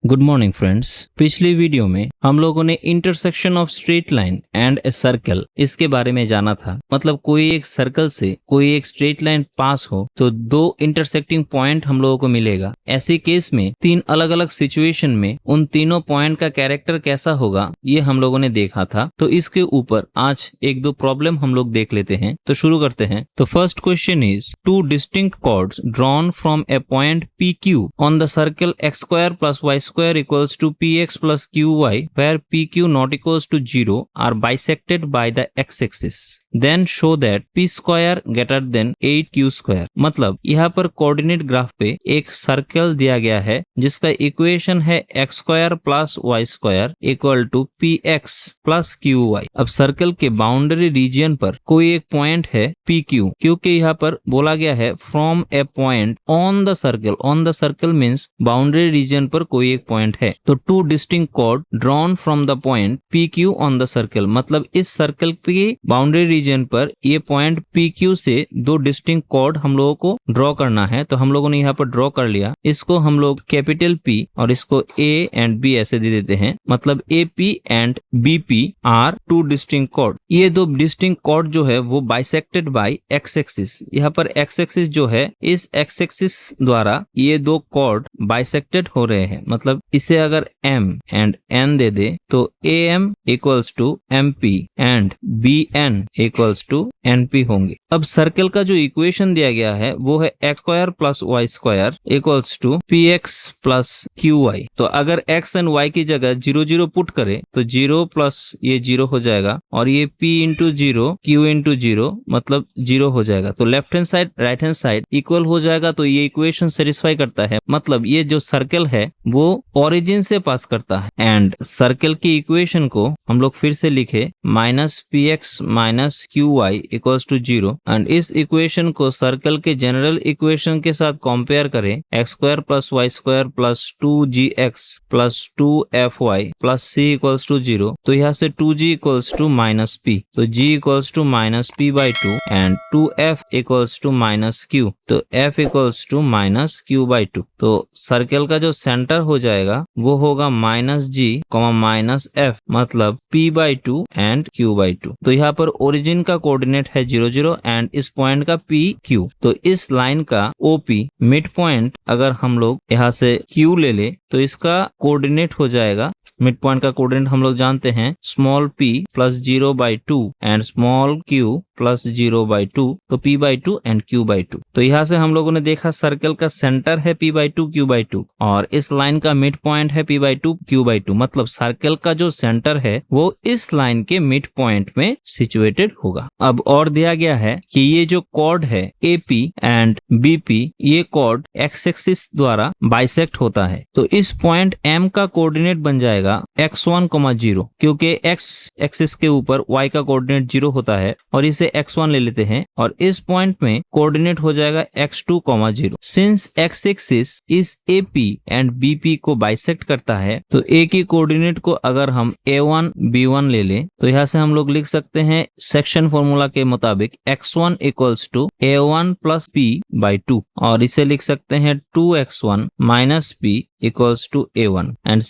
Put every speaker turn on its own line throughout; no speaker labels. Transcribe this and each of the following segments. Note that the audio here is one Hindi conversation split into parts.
Good morning friends. पिछली वीडियो में हम लोगों ने intersection of straight line and a circle इसके बारे में जाना था। मतलब कोई एक सर्कल से कोई एक स्ट्रेट लाइन पास हो तो दो इंटरसेक्टिंग पॉइंट हम लोगों को मिलेगा। ऐसे केस में तीन अलग अलग सिचुएशन में उन तीनों पॉइंट का कैरेक्टर कैसा होगा ये हम लोगों ने देखा था। तो इसके ऊपर आज एक दो प्रॉब्लम हम लोग देख लेते हैं। तो शुरू करते हैं। तो first question is two distinct chords drawn from a point PQ on the circle x square plus y square equals to px plus qy where pq not equals to 0 are bisected by the x-axis. Then show that p square greater than 8q square. मतलब यहाँ पर कोऑर्डिनेट ग्राफ पे एक सर्कल दिया गया है जिसका इक्वेशन है x square plus y square equal to px plus qy। अब सर्कल के बाउंड्री रीजन पर कोई एक पॉइंट है pq, क्योंकि यहाँ पर बोला गया है from a point on the circle. On the circle means boundary region पर कोई एक पॉइंट है। तो two distinct chord drawn from the point PQ on the circle, मतलब इस सर्कल की बाउंड्री रीजन पर ये पॉइंट PQ से दो डिस्टिंक्ट कॉर्ड हम लोगों को ड्रॉ करना है। तो हम लोगों ने यहाँ पर ड्रॉ कर लिया। इसको हम लोग कैपिटल P और इसको A एंड B ऐसे दे देते हैं। मतलब AP and BP are two distinct chord. ये दो डिस्टिंक्ट कॉर्ड जो है वो बाइसेक्टेड बाय एक्स एक्सिस। यहाँ पर एक्स एक्सिस जो है, इस एक्स एक्सिस द्वारा ये दो कॉर्ड बाइसेक्टेड हो रहे हैं। मतलब इसे अगर M एंड N दे दे तो AM equals to MP and BN equals to NP होंगे। अब सर्कल का जो इक्वेशन दिया गया है वो है x square plus y square equals to px plus qy। तो अगर x एंड y की जगह 0 0 पुट करें तो 0 प्लस ये 0 हो जाएगा और ये p इंटू 0 q इंटू 0 मतलब 0 हो जाएगा। तो left hand side right hand side equal हो जाएगा। तो ये इक्वेशन सेटिस्फाई करता है। मतलब ये जो सर्कल है वो ओरिजिन से पास करता है। एंड सर्कल की इक्वेशन को हम लोग फिर से लिखे minus px minus qy equals to 0। And इस इक्वेशन को सर्कल के जनरल इक्वेशन के साथ कंपेयर करें, x square plus y square plus 2gx plus 2fy plus c equals to 0। तो यहाँ से 2g equals to minus p, तो g इक्वल्स to minus p by 2 and 2f equals to minus q, तो f equals to minus q by 2। तो सर्कल का जो सेंटर हो जाएगा वो होगा माइनस g माइनस f, मतलब p by 2 and q by 2। तो यहाँ पर ओरिजिन का कोऑर्डिनेट है 0 0 एंड इस पॉइंट का PQ। तो इस लाइन का OP मिड पॉइंट अगर हम लोग यहाँ से Q ले ले तो इसका कोऑर्डिनेट हो जाएगा, मिड पॉइंट का कोऑर्डिनेट हम लोग जानते हैं small p plus 0 by 2 and small q plus 0 by 2, तो p by 2 and q by 2। तो यहाँ से हम लोगों ने देखा सर्कल का सेंटर है p बाई 2 q बाई 2 और इस लाइन का मिड पॉइंट है p बाई 2 q बाई 2। मतलब सर्कल का जो सेंटर है वो इस लाइन के मिड पॉइंट में सिचुएटेड होगा। अब और दिया गया है कि ये जो कॉर्ड है AP एंड BP, ये कॉर्ड एक्स एक्सिस द्वारा बाइसेक्ट होता है। तो इस पॉइंट M का कोऑर्डिनेट बन जाएगा x1, 0, क्योंकि x एक्सिस के ऊपर y का कोऑर्डिनेट 0 होता है और इसे x1 ले लेते हैं और इस पॉइंट में कोऑर्डिनेट हो जाएगा x2, 0। सिंस x एक्सिस इस AP एंड BP को बाइसेक्ट करता है तो A की कोऑर्डिनेट को अगर हम A1, B1 ले ले तो यहाँ से हम लोग लिख सकते हैं सेक्शन फॉर्मूला के मुताबिक x1 equals to A1 plus P by 2 और इसे लिख सकते हैं 2x1 minus P equals to A1 and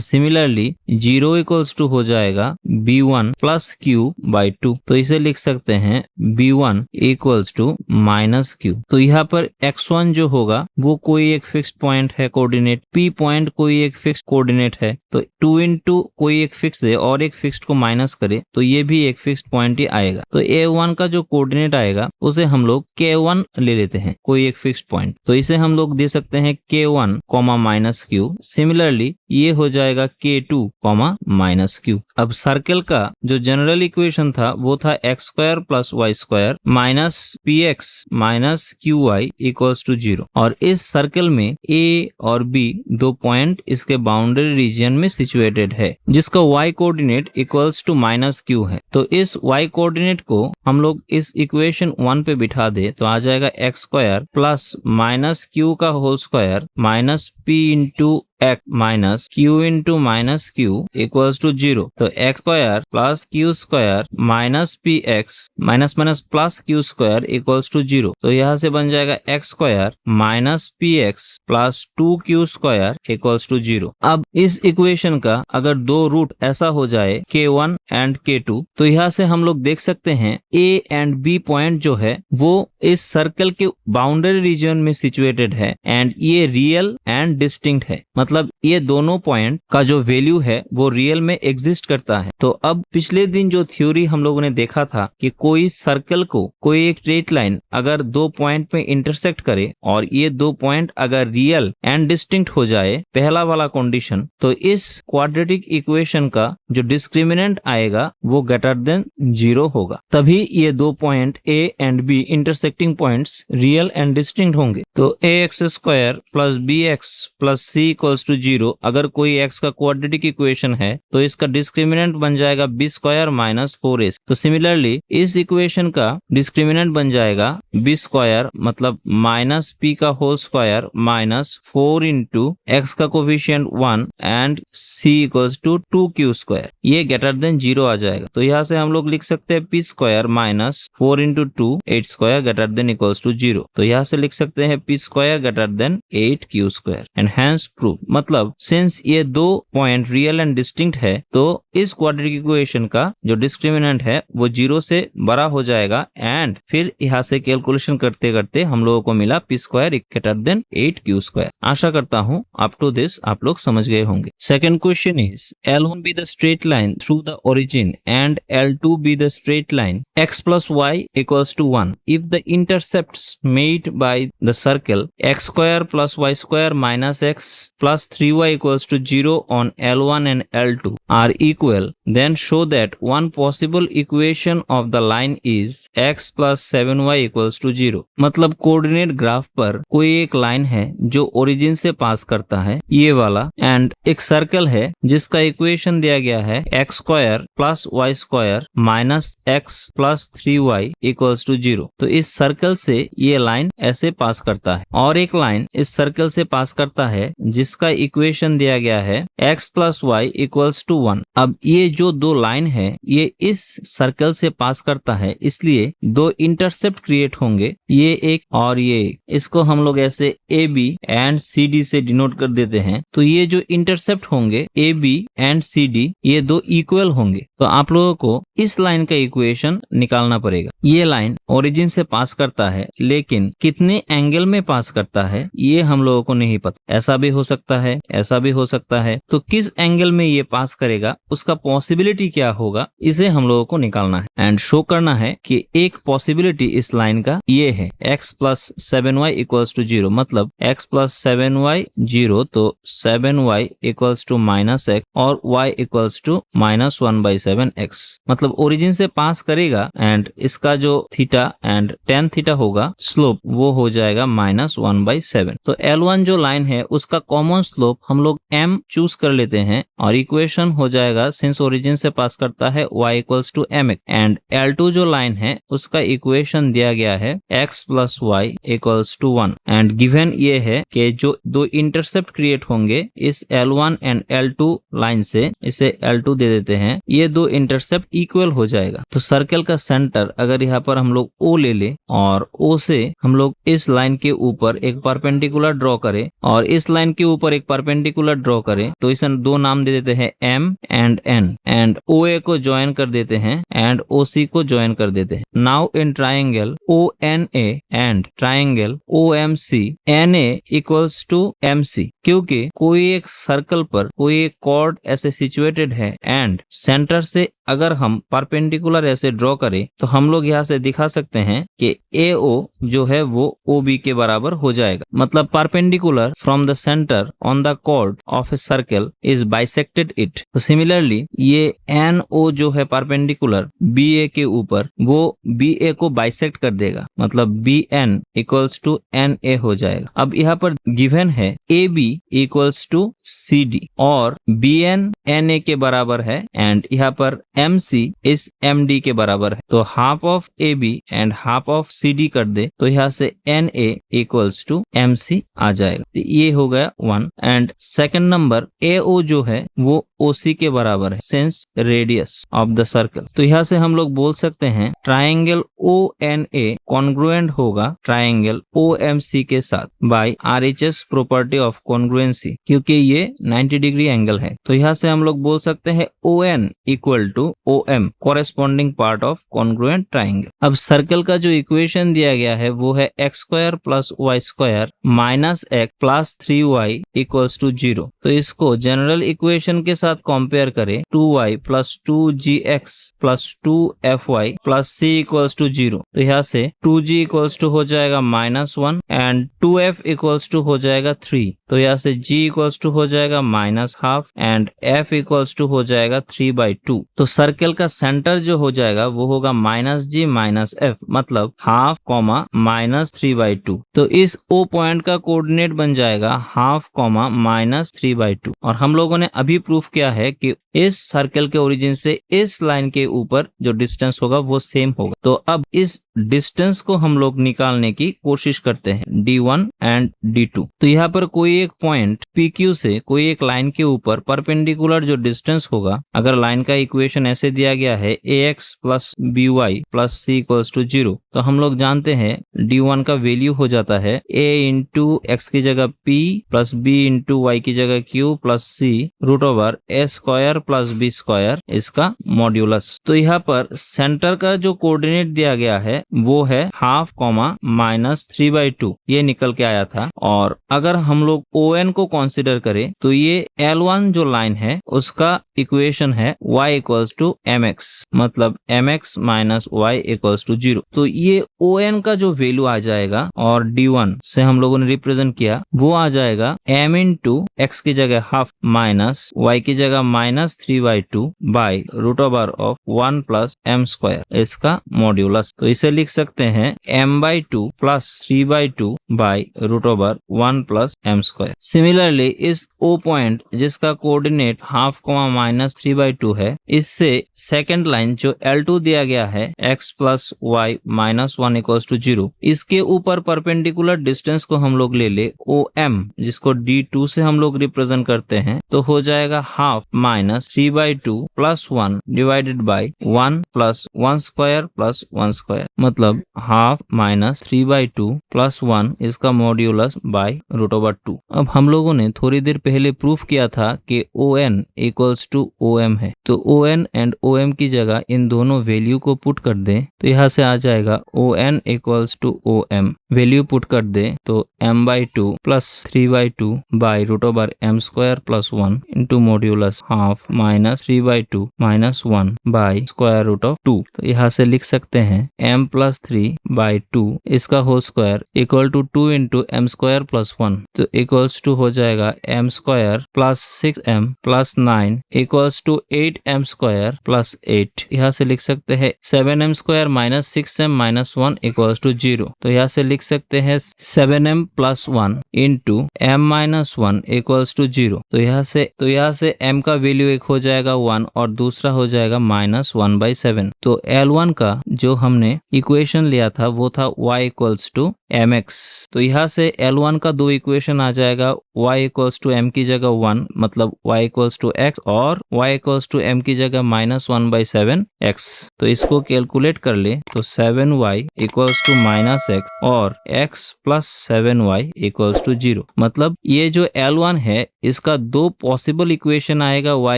similarly 0 equals to हो जाएगा B1 प्लस Q बाई 2। तो इसे लिख सकते हैं B1 equals to minus Q। तो यहाँ पर x1 जो होगा वो कोई एक फिक्स्ड पॉइंट है कोऑर्डिनेट, P पॉइंट कोई एक फिक्स्ड कोऑर्डिनेट है। तो 2 इंटू कोई एक फिक्स है और एक फिक्स्ड को माइनस करे तो ये भी एक फिक्स्ड पॉइंट ही आएगा। तो A1 का जो कोऑर्डिनेट आएगा उसे हम लोग K1 ले लेते हैं, कोई एक फिक्स्ड पॉइंट। तो इसे हम लोग दे सकते हैं K1 माइनस Q। सिमिलरली ये हो जाएगा K2 माइनस Q। अब सर्कल का जो जनरल इक्वेशन था वो था x square plus y square minus px minus qy equals to 0 और इस सर्कल में A और B दो पॉइंट इसके बाउंड्री रीजन में सिचुएटेड है जिसका y coordinate equals to minus q है। तो इस y कोऑर्डिनेट को हम लोग इस इक्वेशन 1 पे बिठा दे तो आ जाएगा x square plus minus q का whole square minus p into x minus q into minus q equals to 0। तो x square plus q square minus P X minus minus plus q square equals to 0। तो यहाँ से बन जाएगा x square minus P X plus 2q square equals to 0। अब इस इक्वेशन का अगर दो रूट ऐसा हो जाए k1 एंड k2, तो यहाँ से हम लोग देख सकते हैं a एंड b पॉइंट जो है वो इस सर्कल के बाउंड्री रीजन में सिचुएटेड है एंड ये रियल एंड डिस्टिंक्ट है। मतलब ये दोनों पॉइंट का जो वैल्यू है वो रियल में एग्जिस्ट करता है। तो अब पिछले दिन जो थ्योरी हम लोगों ने देखा था कि कोई सर्कल को कोई एक स्ट्रेट लाइन अगर दो पॉइंट में इंटरसेक्ट करे और ये दो पॉइंट अगर रियल एंड डिस्टिंक्ट हो जाए, पहला वाला कंडीशन, तो इस क्वाड्रेटिक इक्वेशन का जो डिस्क्रिमिनेंट आएगा वो ग्रेटर देन 0 होगा। तभी ये दो point a and b intersecting points real and distinct होंगे। तो ax square plus bx plus c equals to 0 अगर कोई x का क्वाड्रेटिक इक्वेशन है तो इसका डिस्क्रिमिनेंट बन जाएगा b स्क्वायर माइनस 4ac। तो सिमिलरली इस इक्वेशन का डिस्क्रिमिनेंट बन जाएगा b स्क्वायर मतलब माइनस p का whole square minus 4 into x का coefficient 1 and c equals to 2q square. ये ग्रेटर देन 0 आ जाएगा। तो यहाँ से हम लोग लिख सकते हैं p square minus 4 into 2 8 square greater than equals to 0। तो यहाँ से लिख सकते हैं p square greater than 8q square and hence proof. मतलब सिंस ये दो पॉइंट रियल एंड डिस्टिंक्ट है तो इस क्वाड्रेटिक इक्वेशन का जो डिस्क्रिमिनेंट है वो 0 से बड़ा हो जाएगा एंड फिर यहाँ से कैलकुलेशन करते करते हम लोगों को मिला p square greater than 8q square. आशा करता हूँ अप टू दिस आप लोग समझ गए होंगे। Second question is L1 be the straight line through the origin and L2 be the straight line x plus y equals to 1 if the intercepts made by the circle x square plus y square minus x plus 3y equals to 0 on L1 and L2 are equal, then show that one possible equation of the line is x plus 7y equals to 0। मतलब कोऑर्डिनेट ग्राफ पर कोई एक लाइन है जो ओरिजिन से पास करता है, ये वाला, एंड एक सर्कल है जिसका इक्वेशन दिया गया है X square plus Y square minus X plus 3y equals to 0। तो इस सर्कल से ये लाइन ऐसे पास करता है और एक लाइन इस सर्कल से पास करता है जिसका इक्वेशन दिया गया है x plus Y equals to 1। अब ये जो दो लाइन है ये इस सर्कल से पास करता है, इसलिए दो इंटरसेप्ट क्रिएट होंगे, ये एक और ये एक। इसको हम लोग ऐसे AB एंड CD से डिनोट कर देते हैं। तो ये जो इंटरसेप्ट होंगे AB एंड CD ये दो इक्वल होंगे। तो आप लोगों को इस लाइन का इक्वेशन निकालना पड़ेगा। ये लाइन ओरिजिन से पास करता है लेकिन कितने एंगल में पास करता है ये हम लोगों को नहीं पता। ऐसा भी हो सकता है, ऐसा भी हो सकता है। तो किस एंगल में ये पास करेगा उसका पॉसिबिलिटी क्या होगा इसे हम लोगों को निकालना है एंड शो करना है कि एक पॉसिबिलिटी इस लाइन का ये है x plus 7y equals to 0। मतलब x प्लस 7y 0 तो 7y equals to minus x और y equals to minus 1/7x। मतलब ओरिजिन से पास करेगा एंड इसका जो थीटा एंड tan थीटा होगा स्लोप वो हो जाएगा माइनस 1/7। तो L1 जो लाइन है उसका कॉमन स्लोप हम लोग m चूज कर लेते हैं और इक्वेशन हो जाएगा सिंस ओरिजिन से पास करता है y equals to mx and L2 जो लाइन है उसका इक्वेशन दिया गया है x plus y equals to 1 and given ये है कि जो दो इंटरसेप्ट क्रिएट होंगे इस L1 एंड L2 लाइन से, इसे L2 दे देते हैं, ये दो इंटरसेप्ट इक्वल हो जाएगा। तो सर्कल का सेंटर अगर यहाँ पर हम लोग O ले ले और O से हम लोग इस लाइन के ऊपर एक परपेंडिकुलर ड्रॉ करें और इस लाइन के ऊपर एक परपेंडिकुलर ड्रॉ करें तो इसे दो नाम दे देते हैं M and N and OA को ज्वाइन कर देते हैं एंड OC को ज्वाइन कर देते हैं। Now in triangle ONA and triangle OMC NA equals to MC, क्योंकि कोई एक सर्कल पर कोई एक कॉर्ड ऐसे सिचुएटेड है एंड सेंटर से अगर हम परपेंडिकुलर ऐसे ड्रॉ करें तो हम लोग यहाँ से दिखा सकते हैं कि AO जो है वो OB के बराबर हो जाएगा। मतलब perpendicular from the center on the chord of a circle is bisected it. तो सिमिलरली ये NO जो है परपेंडिकुलर BA के ऊपर वो BA को बाइसेक्ट कर देगा। मतलब BN इक्वल्स टू NA हो जाएगा। अब यहाँ पर गिवन है AB इक्वल्स टू CD और BN NA के बराबर है एंड यहाँ पर MC इस MD के बराबर है, तो half of AB and half of CD कर दे तो यहाँ से NA इक्वल्स टू MC आ जाएगा। तो ये हो गया 1। एंड सेकंड नंबर AO जो है वो OC के बराबर है since radius of the circle. तो यहाँ से हम लोग बोल सकते हैं ट्राइंगल ONA कॉन्ग्रुएंट होगा ट्राइंगल OMC के साथ by RHS property of congruency, क्योंकि ये 90 डिग्री एंगल है। तो यहाँ से हम लोग बोल सकते हैं ON equal to OM corresponding part of congruent triangle. अब सर्कल का जो इक्वेशन दिया गया है वो है x square plus y square minus x plus 3y equals to 0। तो इसको जनरल इक्वेशन के साथ कंपेयर करें 2y plus 2gx plus 2fy plus c equals to 0। तो यहाँ से 2g इक्वल्स टू हो जाएगा -1 एंड 2f इक्वल्स टू हो जाएगा 3। तो यहाँ से g इक्वल्स टू हो जाएगा -12 एंड f इक्वल्स टू हो जाएगा 3/2। तो सर्कल का सेंटर जो हो जाएगा वो होगा -g -f मतलब हाफ कॉमा -3/2। तो इस O पॉइंट का कोऑर्डिनेट बन जाएगा हाफ कॉमा -3/2। और हम लोगों ने अभी प्रूफ किया है कि इस सर्कल के ओरिजिन से इस लाइन के ऊपर जो डिस्टेंस होगा वो सेम होगा। तो अब इस डिस्टेंस को हम लोग निकालने की कोशिश करते हैं D1 एंड D2। तो यहाँ पर कोई एक पॉइंट PQ से कोई एक लाइन के ऊपर परपेंडिकुलर जो डिस्टेंस होगा, अगर लाइन का इक्वेशन ऐसे दिया गया है AX plus BY plus C equals to 0, तो हम लोग जानते हैं D1 का वैल्यू हो जाता है A इंटू X की जगह P plus B into Y की जगह Q plus C root over A square plus B square इसका मॉड्यूलस। तो यहाँ पर सेंटर का जो कोऑर्डिनेट दिया गया है वो है हाफ कॉमा -3/2, ये निकल के आया था। और अगर हम लोग ON को कंसीडर करें तो ये L1 जो लाइन है उसका इक्वेशन है y इक्वल्स टू mx मतलब mx minus y equals to 0। तो ये ON का जो वैल्यू आ जाएगा और D1 से हम लोगों ने रिप्रेजेंट किया वो आ जाएगा m इंटू x की जगह हाफ माइनस y की जगह -3/2 by root over of 1 plus m square इसका मॉड्यूलस। तो इसे लिख सकते हैं m/2 plus 3/2 by root over 1 plus m square. Similarly इस O पॉइंट जिसका कोऑर्डिनेट हाफ कॉमा -3/2 है, इससे सेकंड लाइन जो L2 दिया गया है x plus y minus 1 equals to 0, इसके ऊपर परपेंडिकुलर डिस्टेंस को हम लोग ले ले OM जिसको D2 से हम लोग रिप्रेजेंट करते हैं, तो हो जाएगा half -3/2 plus 1 divided by 1 plus 1 square plus 1 square मतलब हाफ -3/2 प्लस 1 इसका मॉड्यूलस बाई रूट ओवर 2। अब हम लोगों ने थोड़ी देर पहले प्रूफ किया था कि ON इक्वल्स टू OM है, तो ON एंड OM की जगह इन दोनों वैल्यू को पुट कर दें तो यहाँ से आ जाएगा ON equals to OM। Value put कर दे तो m/2 plus 3/2 by root over m square plus 1 into modulus half -3/2 minus 1 by square root of 2। तो यहाँ से लिख सकते हैं m प्लस 3/2 इसका whole square equal to 2 into m square plus 1, तो इक्वल्स टू हो जाएगा m square plus 6m plus 9 equals to 8m square plus 8। यहाँ से लिख सकते हैं 7m square minus 6m minus 1 equals to 0। तो यहाँ से लिख सकते हैं 7m plus 1 into m minus 1 equals to 0। तो यहाँ से m का वैल्यू एक हो जाएगा 1 और दूसरा हो जाएगा -1/7। तो L1 का जो हमने इक्वेशन लिया था वो था y इक्वल्स टू mx। तो यहाँ से L1 का दो इक्वेशन आ जाएगा y इक्वल्स टू m की जगह 1 मतलब y इक्वल्स टू x और y इक्वल्स टू m की जगह -1/7x। तो इसको कैलकुलेट कर ले तो 7y इक्वल्स टू -x और x plus 7y equals to 0 मतलब ये जो L1 है इसका दो पॉसिबल इक्वेशन आएगा y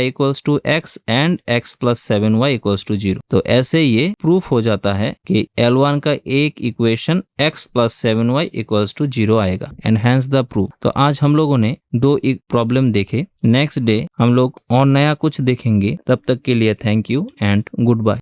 equals to x and x plus 7y equals to 0। तो ऐसे ये प्रूफ हो जाता है कि L1 का एक equation x plus 7y equals to 0 आएगा एंड हेंस द प्रूफ। तो आज हम लोगों ने दो एक प्रॉब्लम देखे, नेक्स्ट डे हम लोग और नया कुछ देखेंगे। तब तक के लिए thank you and good bye.